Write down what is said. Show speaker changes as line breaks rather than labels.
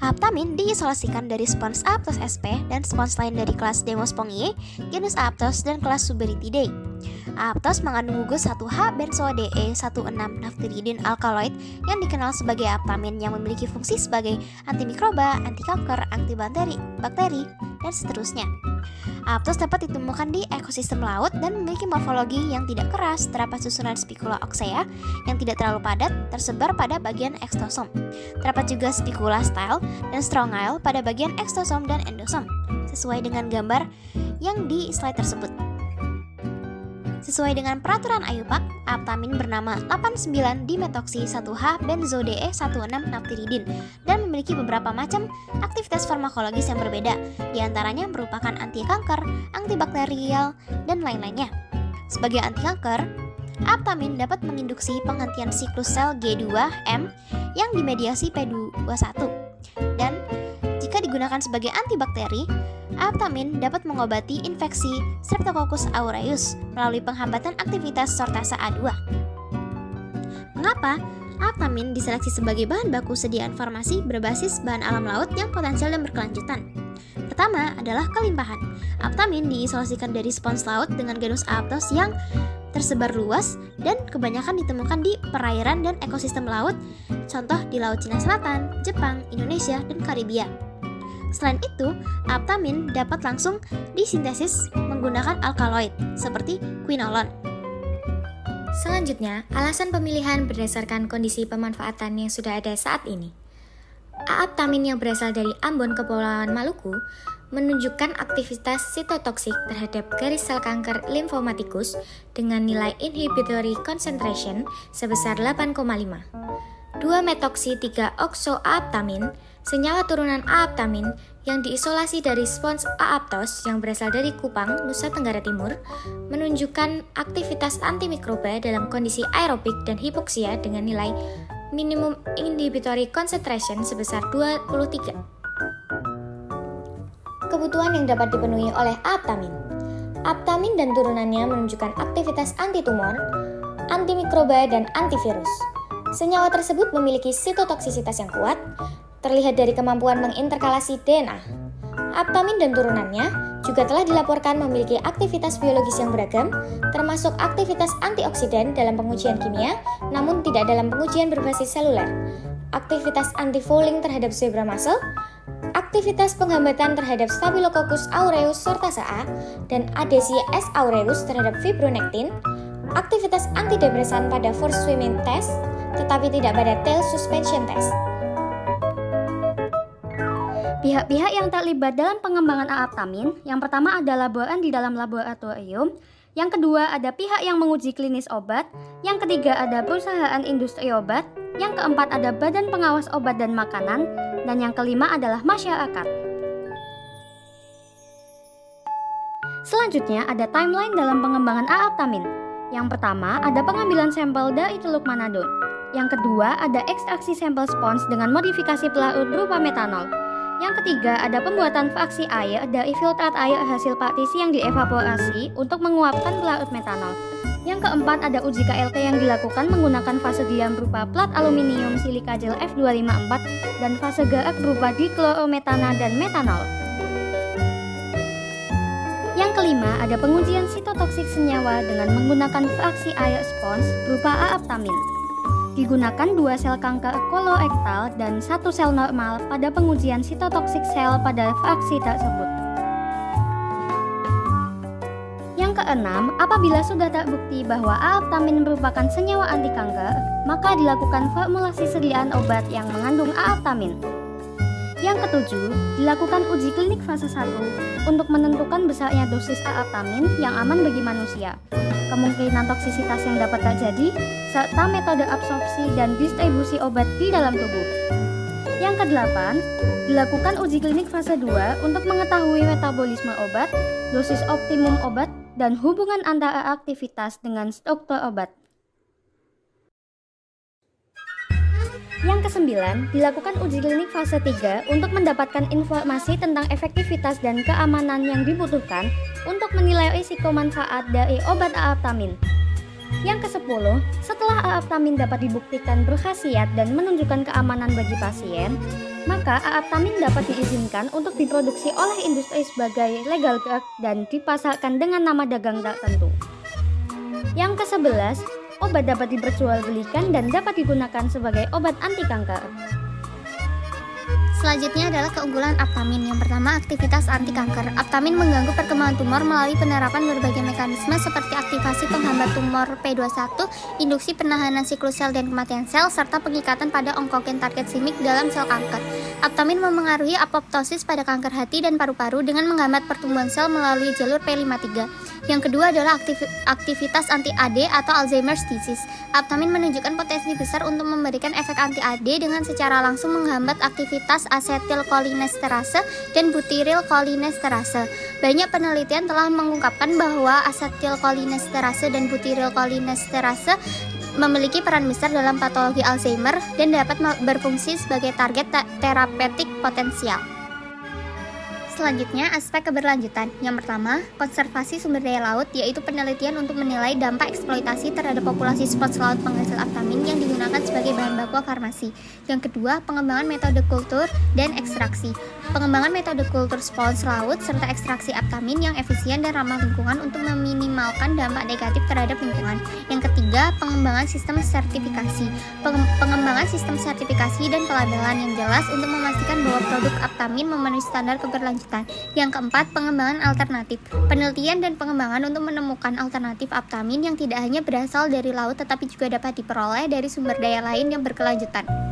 Aaptamin diisolasikan dari spons Aaptos sp dan spons lain dari kelas Demospongiae, genus Aaptos dan kelas Suberitidae. Aaptos mengandung gugus 1H-benzo-DE16-naftiridin alkaloid yang dikenal sebagai aaptamin yang memiliki fungsi sebagai antimikroba, anti kanker, antibakteri, dan seterusnya. Aaptos dapat ditemukan di ekosistem laut dan memiliki morfologi yang tidak keras. Terdapat susunan spikula oxea yang tidak terlalu padat tersebar pada bagian ekstosom. Terdapat juga spikula style dan strongyle pada bagian ekstosom dan endosom, sesuai dengan gambar yang di slide tersebut. Sesuai dengan peraturan IUPAC, aaptamin bernama 89-dimetoksi 1H-benzo-DE16-naftiridin dan memiliki beberapa macam aktivitas farmakologis yang berbeda, diantaranya merupakan anti kanker, antibakterial, dan lain-lainnya. Sebagai anti kanker, aaptamin dapat menginduksi penghentian siklus sel G2-M yang dimediasi P21, dan jika digunakan sebagai antibakteri, aaptamin dapat mengobati infeksi Streptococcus aureus melalui penghambatan aktivitas sortase A2. Mengapa aaptamin diseleksi sebagai bahan baku sediaan farmasi berbasis bahan alam laut yang potensial dan berkelanjutan? Pertama adalah kelimpahan. Aaptamin diisolasikan dari spons laut dengan genus Aaptos yang tersebar luas dan kebanyakan ditemukan di perairan dan ekosistem laut, contoh di Laut Cina Selatan, Jepang, Indonesia, dan Karibia. Selain itu, aaptamin dapat langsung disintesis menggunakan alkaloid seperti quinolon.
Selanjutnya, alasan pemilihan berdasarkan kondisi pemanfaatan yang sudah ada saat ini. Aaptamin yang berasal dari Ambon, Kepulauan Maluku menunjukkan aktivitas sitotoksik terhadap garis sel kanker limfomatikus dengan nilai inhibitory concentration sebesar 8,5. 2-metoksi-3-oksoaaptamin, senyawa turunan aaptamin yang diisolasi dari spons Aaptos yang berasal dari Kupang, Nusa Tenggara Timur, menunjukkan aktivitas antimikroba dalam kondisi aerobik dan hipoksia dengan nilai minimum inhibitory concentration sebesar 23. Kebutuhan yang dapat dipenuhi oleh aaptamin. Aaptamin dan turunannya menunjukkan aktivitas antitumor, antimikroba, dan antivirus. Senyawa tersebut memiliki sitotoksisitas yang kuat, terlihat dari kemampuan menginterkalasi DNA. Aaptamin dan turunannya juga telah dilaporkan memiliki aktivitas biologis yang beragam, termasuk aktivitas antioksidan dalam pengujian kimia, namun tidak dalam pengujian berbasis seluler, aktivitas anti-fouling terhadap zebra mussel, aktivitas penghambatan terhadap Staphylococcus aureus sortase A dan adesi S. aureus terhadap fibronectin, aktivitas antidepresan pada forced swimming test, tetapi tidak pada tail suspension test.
Pihak-pihak yang terlibat dalam pengembangan aaptamin, yang pertama adalah laboran di dalam laboratorium, yang kedua ada pihak yang menguji klinis obat, yang ketiga ada perusahaan industri obat, yang keempat ada badan pengawas obat dan makanan, dan yang kelima adalah masyarakat. Selanjutnya ada timeline dalam pengembangan aaptamin. Yang pertama ada pengambilan sampel dari Teluk Manado. Yang kedua ada ekstraksi sampel spons dengan modifikasi pelarut berupa metanol. Yang ketiga ada pembuatan fraksi air dari filtrat air hasil partisi yang dievaporasi untuk menguapkan pelarut metanol. Yang keempat ada uji KLT yang dilakukan menggunakan fase diam berupa plat aluminium silika gel F254 dan fase garak berupa diklorometana dan metanol. Yang kelima ada pengujian sitotoksik senyawa dengan menggunakan fraksi air spons berupa aaptamin. Digunakan 2 sel kanker kolorektal dan 1 sel normal pada pengujian sitotoksik sel pada fraksi tersebut. Yang keenam, apabila sudah terbukti bahwa aaptamin merupakan senyawa anti kanker, maka dilakukan formulasi sediaan obat yang mengandung aaptamin. Yang ketujuh, dilakukan uji klinik fase 1 untuk menentukan besarnya dosis aaptamin yang aman bagi manusia, kemungkinan toksisitas yang dapat terjadi, serta metode absorpsi dan distribusi obat di dalam tubuh. Yang kedelapan, dilakukan uji klinik fase 2 untuk mengetahui metabolisme obat, dosis optimum obat, dan hubungan antara aktivitas dengan struktur obat. Yang kesembilan, dilakukan uji klinik fase 3 untuk mendapatkan informasi tentang efektivitas dan keamanan yang dibutuhkan untuk menilai risiko manfaat dari obat aaptamin. Yang ke-10, setelah aaptamin dapat dibuktikan berkhasiat dan menunjukkan keamanan bagi pasien, maka aaptamin dapat diizinkan untuk diproduksi oleh industri sebagai legal drug dan dipasarkan dengan nama dagang tertentu. Yang ke-11, obat dapat diperjualbelikan dan dapat digunakan sebagai obat anti kanker.
Selanjutnya adalah keunggulan aptamin. Yang pertama, aktivitas anti kanker. Aptamin mengganggu perkembangan tumor melalui penerapan berbagai mekanisme seperti aktivasi penghambat tumor P21, induksi penahanan siklus sel dan kematian sel, serta pengikatan pada onkogen target simik dalam sel kanker. Aptamin memengaruhi apoptosis pada kanker hati dan paru-paru dengan menghambat pertumbuhan sel melalui jalur P53. Yang kedua adalah aktivitas anti-AD atau Alzheimer's disease. Aptamin menunjukkan potensi besar untuk memberikan efek anti-AD dengan secara langsung menghambat aktivitas asetilkolinesterase dan butyrylkolinesterase. Banyak penelitian telah mengungkapkan bahwa asetilkolinesterase dan butyrylkolinesterase memiliki peran besar dalam patologi Alzheimer dan dapat berfungsi sebagai target terapeutik potensial. Selanjutnya, aspek keberlanjutan. Yang pertama, konservasi sumber daya laut, yaitu penelitian untuk menilai dampak eksploitasi terhadap populasi spons laut penghasil aptamin yang digunakan sebagai bahan baku farmasi. Yang kedua, pengembangan metode kultur dan ekstraksi. Pengembangan metode kultur spons laut serta ekstraksi aptamin yang efisien dan ramah lingkungan untuk meminimalkan dampak negatif terhadap lingkungan. Yang ketiga, pengembangan sistem sertifikasi. Pengembangan sistem sertifikasi dan pelabelan yang jelas untuk memastikan bahwa produk aptamin memenuhi standar keberlanjutan. Yang keempat, pengembangan alternatif. Penelitian dan pengembangan untuk menemukan alternatif aptamin yang tidak hanya berasal dari laut tetapi juga dapat diperoleh dari sumber daya lain yang berkelanjutan.